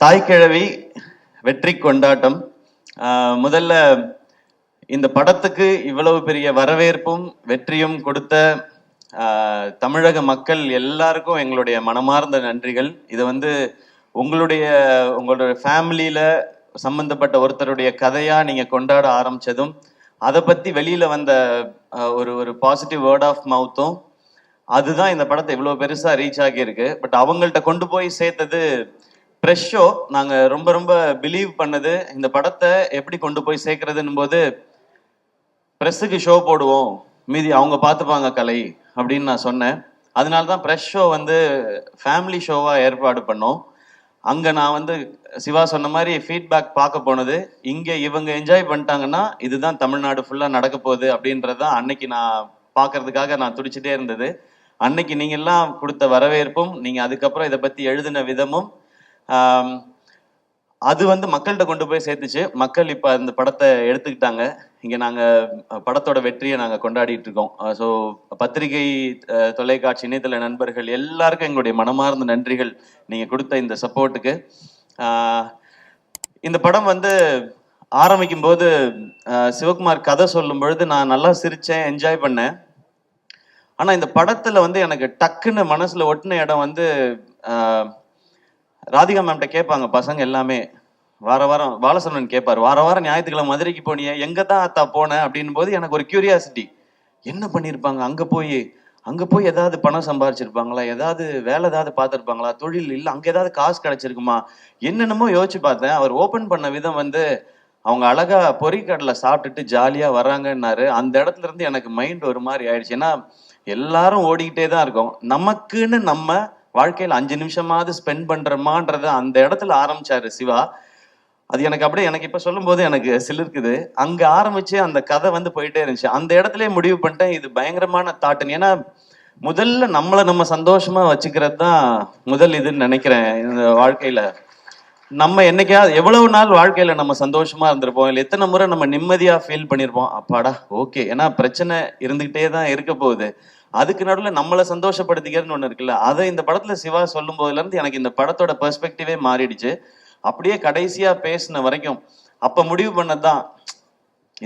தாய்க்கிழவி வெற்றி கொண்டாட்டம். முதல்ல இந்த படத்துக்கு இவ்வளவு பெரிய வரவேற்பும் வெற்றியும் கொடுத்த தமிழக மக்கள் எல்லாருக்கும் எங்களுடைய மனமார்ந்த நன்றிகள். இது உங்களுடைய ஃபேமிலியில சம்பந்தப்பட்ட ஒருத்தருடைய கதையா நீங்க கொண்டாட ஆரம்பிச்சதும், அதை பத்தி வெளியில வந்த ஒரு பாசிட்டிவ் வேர்ட் ஆஃப் மவுத்தும், அதுதான் இந்த படத்தை இவ்வளவு பெருசா ரீச் ஆகியிருக்கு. பட் அவங்கள்ட்ட கொண்டு போய் சேர்த்தது ப்ரெஷ் ஷோ. நாங்க ரொம்ப ரொம்ப பிலீவ் பண்ணது இந்த படத்தை எப்படி கொண்டு போய் சேர்க்கறதுன்னு போது, ப்ரெஸ்ஸுக்கு ஷோ போடுவோம், மீதி அவங்க பார்த்துப்பாங்க கலை அப்படின்னு நான் சொன்னேன். அதனால்தான் ப்ரெஷ் ஷோ ஃபேமிலி ஷோவா ஏற்பாடு பண்ணோம். அங்க நான் சிவா சொன்ன மாதிரி ஃபீட்பேக் பார்க்க போனது, இங்க இவங்க என்ஜாய் பண்ணிட்டாங்கன்னா இதுதான் தமிழ்நாடு ஃபுல்லா நடக்க போகுது அப்படின்றதான் அன்னைக்கு நான் பார்க்கறதுக்காக நான் துடிச்சுட்டே இருந்தது. அன்னைக்கு நீங்க எல்லாம் கொடுத்த வரவேற்பும், நீங்க அதுக்கப்புறம் இதை பத்தி எழுதின விதமும் அது மக்கள்கிட்ட கொண்டு போய் சேர்த்துச்சு. மக்கள் இப்ப இந்த படத்தை எடுத்துக்கிட்டாங்க. இங்க நாங்க படத்தோட வெற்றியை நாங்க கொண்டாடிட்டு இருக்கோம். ஸோ பத்திரிகை, தொலைக்காட்சி, இணையதள நண்பர்கள் எல்லாருக்கும் எங்களுடைய மனமார்ந்த நன்றிகள் நீங்க கொடுத்த இந்த சப்போர்ட்டுக்கு. இந்த படம் ஆரம்பிக்கும் போது சிவகுமார் கதை சொல்லும் பொழுது நான் நல்லா சிரிச்சேன், என்ஜாய் பண்ணேன். ஆனா இந்த படத்துல எனக்கு டக்குன்னு மனசுல ஒட்டின இடம் ராதிகா மேம்கிட்ட கேட்பாங்க பசங்க எல்லாமே. வாரம் பாலசரவணன் கேட்பாரு, வாரம் ஞாயிற்றுக்கிழமை மதுரைக்கு போனிய, எங்க தான் அத்தா போன அப்படின்னு போது எனக்கு ஒரு கியூரியாசிட்டி, என்ன பண்ணியிருப்பாங்க அங்க போய் ஏதாவது பணம் சம்பாரிச்சிருப்பாங்களா, ஏதாவது வேலை ஏதாவது பார்த்துருப்பாங்களா, தொழில் இல்லை அங்க ஏதாவது காசு கிடைச்சிருக்குமா, என்னென்னமோ யோசிச்சு பார்த்தேன். அவர் ஓபன் பண்ண விதம் அவங்க அழகா பொறிக்கடலை சாப்பிட்டுட்டு ஜாலியா வர்றாங்கன்னாரு. அந்த இடத்துல இருந்து எனக்கு மைண்ட் ஒரு மாதிரி ஆயிடுச்சு. ஏன்னா எல்லாரும் ஓடிக்கிட்டே தான் இருக்கோம், நமக்குன்னு நம்ம வாழ்க்கையில 5 நிமிஷமாவது ஸ்பெண்ட் பண்றோமான்றத அந்த இடத்துல ஆரம்பிச்சாரு சிவா. அது எனக்கு இப்ப சொல்லும் போது எனக்கு சிலிர்க்குது. அங்க ஆரம்பிச்சு அந்த கதை போயிட்டே இருந்துச்சு. அந்த இடத்துல முடிவு பண்ணிட்டேன், இது பயங்கரமான தாட்டுன்னு. ஏன்னா முதல்ல நம்ம சந்தோஷமா வச்சுக்கிறது தான் முதல் இதுன்னு நினைக்கிறேன். இந்த வாழ்க்கையில நம்ம என்னைக்காவது எவ்வளவு நாள் வாழ்க்கையில நம்ம சந்தோஷமா இருந்திருப்போம், இல்லை எத்தனை முறை நம்ம நிம்மதியா ஃபீல் பண்ணியிருப்போம், அப்பாடா ஓகே. ஏன்னா பிரச்சனை இருந்துகிட்டே தான் இருக்க போகுது, அதுக்கு நடுவில் நம்மளை சந்தோஷப்படுத்திக்கிறதுன்னு ஒண்ணு இருக்குல்ல. அதை இந்த படத்துல சிவா சொல்லும் போதுல இருந்து எனக்கு இந்த படத்தோட பெர்ஸ்பெக்டிவே மாறிடுச்சு. அப்படியே கடைசியா பேசின வரைக்கும் அப்ப முடிவு பண்ணதான்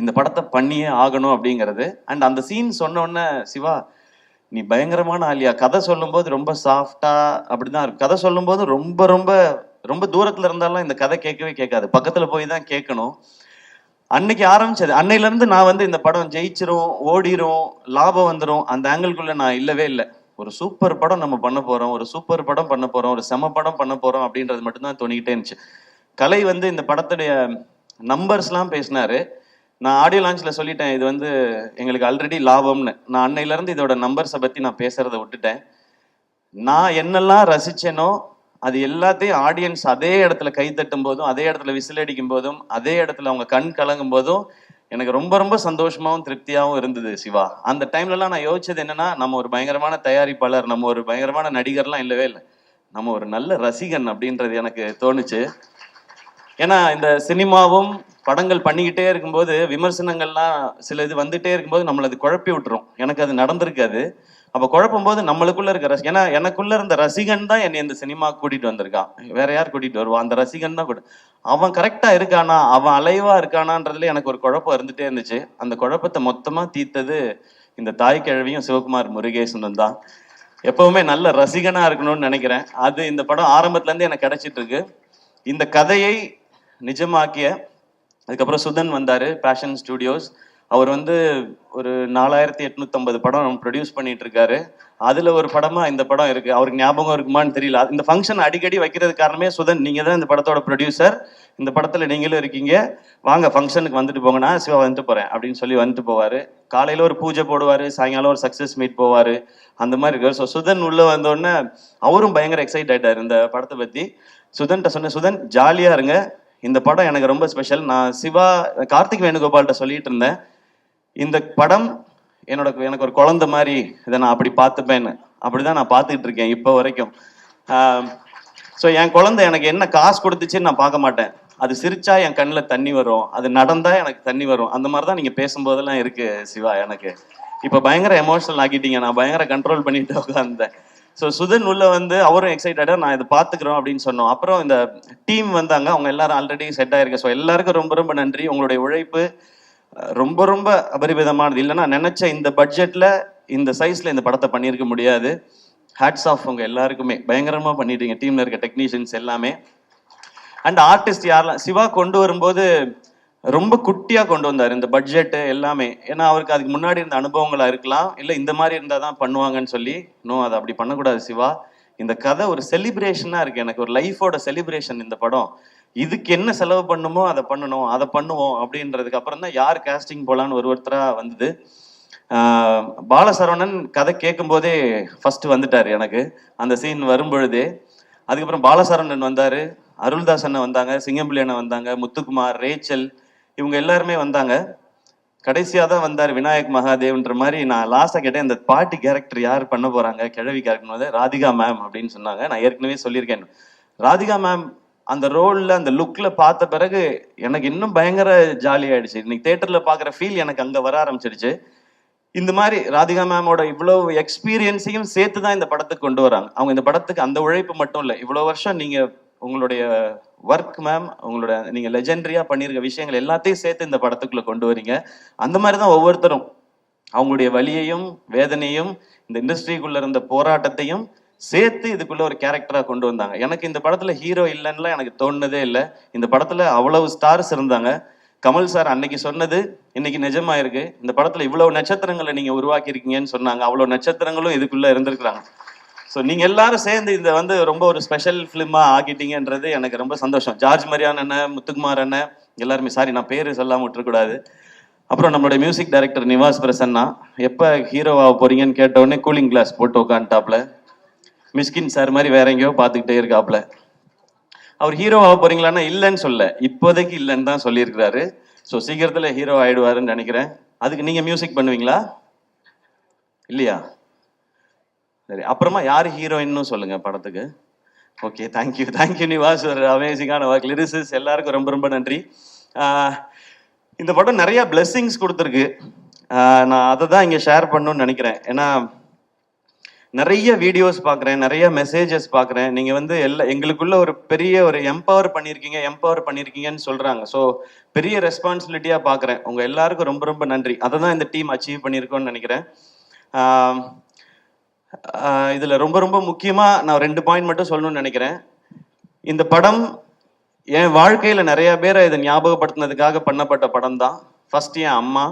இந்த படத்தை பண்ணியே ஆகணும் அப்படிங்கிறது. அண்ட் அந்த சீன் சொன்ன உடனே, சிவா நீ பயங்கரமான ஆலியா, கதை சொல்லும் போது ரொம்ப சாஃப்டா அப்படிதான் இருக்கும். கதை சொல்லும் போது ரொம்ப ரொம்ப ரொம்ப தூரத்துல இருந்தாலும் இந்த கதை கேட்கவே கேட்காது, பக்கத்துல போய் தான் கேட்கணும். அன்னைக்கு ஆரம்பிச்சது. அன்னையில இருந்து நான் இந்த படம் ஜெயிச்சிரும், ஓடிரும், லாபம் வந்துடும் அந்த ஆங்கிள்குள்ள நான் இல்லவே இல்லை. ஒரு சூப்பர் படம் நம்ம பண்ண போறோம், ஒரு சூப்பர் படம் பண்ண போறோம், ஒரு செம படம் பண்ண போறோம் அப்படின்றது மட்டும்தான் தோணிக்கிட்டே இருந்துச்சு. கலை இந்த படத்துடைய நம்பர்ஸ்லாம் பேசினாரு. நான் ஆடியோ லான்ச்ல சொல்லிட்டேன், இது எங்களுக்கு ஆல்ரெடி லாபம்னு. நான் அன்னையில இருந்து இதோட நம்பர்ஸை பத்தி நான் பேசுறதை விட்டுட்டேன். நான் என்னெல்லாம் ரசிச்சேனோ அது எல்லாத்தையும் ஆடியன்ஸ் அதே இடத்துல கை தட்டும் போதும், அதே இடத்துல விசில் அடிக்கும் போதும், அதே இடத்துல அவங்க கண் கலங்கும் போதும் எனக்கு ரொம்ப ரொம்ப சந்தோஷமாவும் திருப்தியாகவும் இருந்தது சிவா. அந்த டைம்லலாம் நான் யோசிச்சது என்னன்னா, நம்ம ஒரு பயங்கரமான தயாரிப்பாளர், நம்ம ஒரு பயங்கரமான நடிகர்லாம் இல்லவே இல்லை, நம்ம ஒரு நல்ல ரசிகன் அப்படின்றது எனக்கு தோணுச்சு. ஏன்னா இந்த சினிமாவும் படங்கள் பண்ணிக்கிட்டே இருக்கும்போது விமர்சனங்கள்லாம் சில இது வந்துட்டே இருக்கும்போது நம்மளை அது குழப்பி விட்டுரும். எனக்கு அது நடந்திருக்காது. அப்ப குழப்பும் போது நம்மளுக்குள்ள இருக்க ஏன்னா எனக்குள்ள இருந்த ரசிகன் தான் என்னை இந்த சினிமா கூட்டிட்டு வந்திருக்கான். வேற யார் கூட்டிட்டு வருவான்? அந்த ரசிகன் தான் கூட. அவன் கரெக்டா இருக்கானா, அவன் அலைவா இருக்கானான்றதுல எனக்கு ஒரு குழப்பம் இருந்துட்டே இருந்துச்சு. அந்த குழப்பத்தை மொத்தமா தீர்த்தது இந்த தாய்க்கிழவியும் சிவகுமார் முருகேசனும் தான். எப்பவுமே நல்ல ரசிகனா இருக்கணும்னு நினைக்கிறேன். அது இந்த படம் ஆரம்பத்துல இருந்து எனக்கு கிடைச்சிட்டு இருக்கு. இந்த கதையை நிஜமாக்கிய அதுக்கப்புறம் சுதன் வந்தாரு, பேஷன் ஸ்டுடியோஸ். அவர் ஒரு 4850 படம் ப்ரொடியூஸ் பண்ணிட்டு இருக்காரு. அதுல ஒரு படமா இந்த படம் இருக்கு. அவருக்கு ஞாபகம் இருக்குமான்னு தெரியல. இந்த ஃபங்க்ஷன் அடிக்கடி வைக்கிறது காரணமே சுதன், நீங்க தான் இந்த படத்தோட ப்ரொடியூசர், இந்த படத்துல நீங்களும் இருக்கீங்க, வாங்க ஃபங்க்ஷனுக்கு வந்துட்டு போங்க, நான் சிவா வந்துட்டு போறேன் அப்படின்னு சொல்லி வந்துட்டு போவாரு. காலையில ஒரு பூஜை போடுவாரு, சாயங்காலம் ஒரு சக்சஸ் மீட் போவாரு, அந்த மாதிரி இருக்காரு. ஸோ சுதன் உள்ள வந்தோடனே அவரும் பயங்கர எக்ஸைட் ஆயிட்டாரு இந்த படத்தை பத்தி. சுதன்கிட்ட சொன்ன, சுதன் ஜாலியா இருங்க, இந்த படம் எனக்கு ரொம்ப ஸ்பெஷல். நான் சிவா கார்த்திக் வேணுகோபால்கிட்ட சொல்லிட்டு இருந்தேன், இந்த படம் எனக்கு ஒரு குழந்தை மாதிரி, இதை நான் அப்படி பார்த்துப்பேன்னு. அப்படிதான் நான் பார்த்துக்கிட்டு இருக்கேன் இப்போ வரைக்கும். ஸோ என் குழந்தை எனக்கு என்ன காசு கொடுத்துச்சுன்னு நான் பார்க்க மாட்டேன், அது சிரிச்சா என் கண்ணில் தண்ணி வரும், அது நடந்தா எனக்கு தண்ணி வரும். அந்த மாதிரி தான் நீங்க பேசும்போதெல்லாம் இருக்கு சிவா. எனக்கு இப்போ பயங்கர எமோஷனல் ஆக்கிட்டீங்க, நான் பயங்கர கண்ட்ரோல் பண்ணிட்டு உட்கார்ந்தேன். ஸோ சுதன் உள்ள வந்து அவரும் எக்ஸைட்டடா நான் இதை பார்த்துக்கிறோம் அப்படின்னு சொன்னோம். அப்புறம் இந்த டீம் வந்தாங்க, அவங்க எல்லாரும் ஆல்ரெடி செட் ஆயிருக்கு. ஸோ எல்லாருக்கும் ரொம்ப ரொம்ப நன்றி. உங்களுடைய உழைப்பு ரொம்ப ரொம்ப அபரிமிதமானது. இல்லைன்னா நினைச்ச இந்த பட்ஜெட்ல இந்த சைஸ்ல இந்த படத்தை பண்ணியிருக்க முடியாது. ஹேட்ஸ் ஆஃப் உங்க எல்லாருக்குமே, பயங்கரமா பண்ணிட்டீங்க டீம்ல இருக்க டெக்னீஷியன்ஸ் எல்லாமே. அண்ட் ஆர்டிஸ்ட் யாரெல்லாம் சிவா கொண்டு வரும்போது ரொம்ப குட்டியா கொண்டு வந்தார் இந்த பட்ஜெட் எல்லாமே. ஏன்னா அவருக்கு அதுக்கு முன்னாடி இருந்த அனுபவங்களா இருக்கலாம், இல்லை இந்த மாதிரி இருந்தால் தான் பண்ணுவாங்கன்னு சொல்லி. நோ, அதை அப்படி பண்ணக்கூடாது சிவா. இந்த கதை ஒரு செலிப்ரேஷனா இருக்கு, எனக்கு ஒரு லைஃபோட செலிப்ரேஷன் இந்த படம். இதுக்கு என்ன செலவு பண்ணுமோ அதை பண்ணணும், அதை பண்ணுவோம் அப்படின்றதுக்கு அப்புறம் தான் யார் கேஸ்டிங் போலான்னு ஒருத்தரா வந்தது. பாலசரவணன் கதை கேட்கும் போதே ஃபர்ஸ்ட் வந்துட்டாரு எனக்கு அந்த சீன் வரும்பொழுதே. அதுக்கப்புறம் பாலசரவணன் வந்தாரு, அருள்தாஸ் அண்ணன் வந்தாங்க, சிங்கம்புலி அண்ணன் வந்தாங்க, முத்துக்குமார், ரேச்சல், இவங்க எல்லாருமே வந்தாங்க. கடைசியா தான் வந்தார் விநாயக் மகாதேவ்ன்ற மாதிரி. நான் லாஸ்டா கேட்டேன், இந்த பாட்டி கேரக்டர் யார் பண்ண போறாங்க, கிழவி கேரக்டர் வந்து ராதிகா மேம் அப்படின்னு சொன்னாங்க. நான் ஏற்கனவே சொல்லியிருக்கேன், ராதிகா மேம் அந்த ரோல்ல அந்த லுக்ல பார்த்த பிறகு எனக்கு இன்னும் பயங்கர ஜாலி ஆயிடுச்சு. இன்னைக்கு தியேட்டர்ல பாக்குற ஃபீல் எனக்கு அங்க வர ஆரம்பிச்சிடுச்சு. இந்த மாதிரி ராதிகா மேமோட இவ்வளவு எக்ஸ்பீரியன்ஸையும் சேர்த்து தான் இந்த படத்துக்கு கொண்டு வராங்க. அவங்க இந்த படத்துக்கு அந்த உழைப்பு மட்டும் இல்லை, இவ்வளவு வருஷம் நீங்க உங்களுடைய ஒர்க் மேம், உங்களோட நீங்க லெஜெண்டரியா பண்ணியிருக்க விஷயங்கள் எல்லாத்தையும் சேர்த்து இந்த படத்துக்குள்ள கொண்டு வரீங்க. அந்த மாதிரி தான் ஒவ்வொருத்தரும் அவங்களுடைய வலியையும் வேதனையும் இந்த இண்டஸ்ட்ரிக்குள்ள இருந்த போராட்டத்தையும் சேர்த்து இதுக்குள்ள ஒரு கேரக்டரா கொண்டு வந்தாங்க. எனக்கு இந்த படத்துல ஹீரோ இல்லைன்னுலாம் எனக்கு தோணுனதே இல்லை. இந்த படத்துல அவ்வளவு ஸ்டார்ஸ் இருந்தாங்க. கமல் சார் அன்னைக்கு சொன்னது இன்னைக்கு நிஜமாயிருக்கு. இந்த படத்துல இவ்வளவு நட்சத்திரங்களை நீங்க உருவாக்கி இருக்கீங்கன்னு சொன்னாங்க. அவ்வளவு நட்சத்திரங்களும் இதுக்குள்ள இருந்திருக்கிறாங்க. ஸோ நீங்க எல்லாரும் சேர்ந்து இந்த வந்து ரொம்ப ஒரு ஸ்பெஷல் ஃபிலிமா ஆக்கிட்டீங்கன்றது எனக்கு ரொம்ப சந்தோஷம். ஜார்ஜ் மரியான் அண்ணன், முத்துக்குமார் அண்ணன், எல்லாருமே, சாரி நான் பேரு சொல்லாம விட்டுறக்கூடாது. அப்புறம் நம்மளுடைய மியூசிக் டைரக்டர் நிவாஸ் பிரசன்னா, எப்போ ஹீரோவாக போறீங்கன்னு கேட்டவுடனே கூலிங் கிளாஸ் போட்டு உட்காந்துட்டாப்ல. மிஸ்கின் சார் மாதிரி வேற எங்கேயோ பார்த்துக்கிட்டே இருக்காப்ல. அவர் ஹீரோவாக போறீங்களான்னா இல்லைன்னு சொல்ல, இப்போதைக்கு இல்லைன்னு தான் சொல்லியிருக்கிறாரு. ஸோ சீக்கிரத்தில் ஹீரோ ஆயிடுவாருன்னு நினைக்கிறேன். அதுக்கு நீங்க மியூசிக் பண்ணுவீங்களா இல்லையா? சரி, அப்புறமா யார் ஹீரோயின்னு சொல்லுங்க படத்துக்கு. ஓகே, தேங்க்யூ நிவாஸ், ஒரு அமேசிங்கான ஒர்க். லிரிசிஸ் எல்லாருக்கும் ரொம்ப ரொம்ப நன்றி. இந்த படம் நிறைய பிளெஸ்ஸிங்ஸ் கொடுத்துருக்கு. நான் அதை தான் இங்கே ஷேர் பண்ணணும்னு நினைக்கிறேன். ஏன்னா நிறைய வீடியோஸ் பார்க்குறேன், நிறைய மெசேஜஸ் பார்க்குறேன். நீங்கள் வந்து எங்களுக்குள்ள ஒரு பெரிய ஒரு எம்பவர் பண்ணியிருக்கீங்கன்னு சொல்கிறாங்க. ஸோ பெரிய ரெஸ்பான்சிபிலிட்டியாக பார்க்குறேன். உங்கள் எல்லாருக்கும் ரொம்ப ரொம்ப நன்றி. அதை தான் இந்த டீம் அச்சீவ் பண்ணியிருக்கோன்னு நினைக்கிறேன். இதில் ரொம்ப ரொம்ப முக்கியமாக நான் 2 பாயிண்ட் மட்டும் சொல்லணும்னு நினைக்கிறேன். இந்த படம் என் வாழ்க்கையில் நிறைய பேரை இதை ஞாபகப்படுத்தினதுக்காக பண்ணப்பட்ட படம் தான். ஃபர்ஸ்ட் என் அம்மா,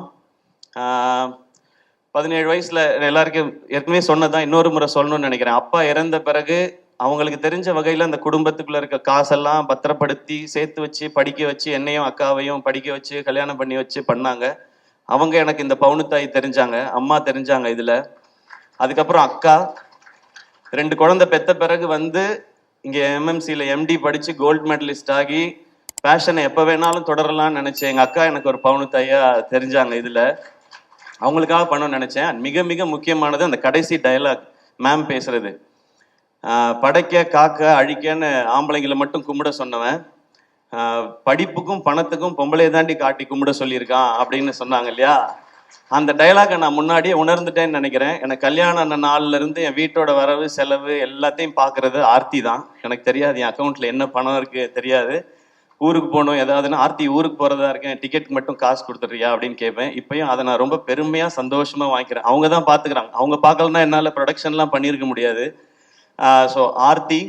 17 வயசுல எல்லாருக்கும் ஏற்கனவே சொன்னதான், இன்னொரு முறை சொல்லணும்னு நினைக்கிறேன். அப்பா இறந்த பிறகு அவங்களுக்கு தெரிஞ்ச வகையில் அந்த குடும்பத்துக்குள்ள இருக்க காசெல்லாம் பத்திரப்படுத்தி சேர்த்து வச்சு படிக்க வச்சு, என்னையும் அக்காவையும் படிக்க வச்சு கல்யாணம் பண்ணி வச்சு பண்ணாங்க. அவங்க எனக்கு இந்த பவுனுத்தாய் தெரிஞ்சாங்க, அம்மா தெரிஞ்சாங்க இதில். அதுக்கப்புறம் அக்கா 2 குழந்தை பெத்த பிறகு வந்து இங்கே எம்எம்சியில் எம்டி படித்து கோல்டு மெடலிஸ்ட் ஆகி பேஷனை எப்போ வேணாலும் தொடரலாம்னு நினச்சேன். எங்கள் அக்கா எனக்கு ஒரு பவுனுத்தாயா தெரிஞ்சாங்க இதில். அவங்களுக்காக பண்ணணும்னு நினச்சேன். மிக மிக முக்கியமானது அந்த கடைசி டயலாக் மேம் பேசுறது, படைக்க காக்க அழிக்கன்னு ஆம்பளைங்களை மட்டும் கும்பிட சொன்னவன் படிப்புக்கும் பணத்துக்கும் பொம்பளையை தாண்டி காட்டி கும்பிட சொல்லியிருக்கான் அப்படின்னு சொன்னாங்க இல்லையா? அந்த டைலாகை நான் முன்னாடியே உணர்ந்துட்டேன்னு நினைக்கிறேன். எனக்கு கல்யாணம் நாள்ல இருந்து என் வீட்டோட வரவு செலவு எல்லாத்தையும் பார்க்கறது ஆர்த்தி தான். எனக்கு தெரியாது என் அக்கௌண்ட்ல என்ன பணம் இருக்கு தெரியாது. ஊருக்கு போகணும் ஏதாவதுன்னா, ஆர்த்தி ஊருக்கு போறதா இருக்கேன், டிக்கெட் மட்டும் காசு கொடுத்துட்றியா அப்படின்னு கேட்பேன். இப்பயும் அதை நான் ரொம்ப பெருமையா சந்தோஷமா வாங்கிக்கிறேன். அவங்க தான் பாத்துக்கிறாங்க. அவங்க பார்க்கலன்னா என்னால ப்ரொடக்ஷன்லாம் பண்ணியிருக்க முடியாது. ஸோ ஆர்த்தி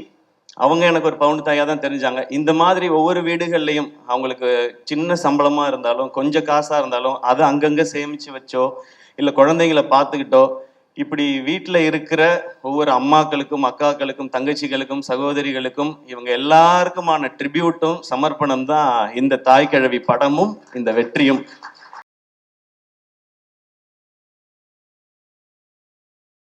அவங்க எனக்கு ஒரு பவுண்டு தாயா தான் தெரிஞ்சாங்க. இந்த மாதிரி ஒவ்வொரு வீடுகள்லையும் அவங்களுக்கு சின்ன சம்பளமா இருந்தாலும் கொஞ்சம் காசா இருந்தாலும் அதை அங்கங்க சேமிச்சு வச்சோ இல்லை குழந்தைங்களை பார்த்துக்கிட்டோ இப்படி வீட்டில் இருக்கிற ஒவ்வொரு அம்மாக்களுக்கும் அக்காக்களுக்கும் தங்கச்சிகளுக்கும் சகோதரிகளுக்கும் இவங்க எல்லாருக்குமான ட்ரிபியூட்டும் சமர்ப்பணம் தான் இந்த தாய் கிழவி படமும் இந்த வெற்றியும்.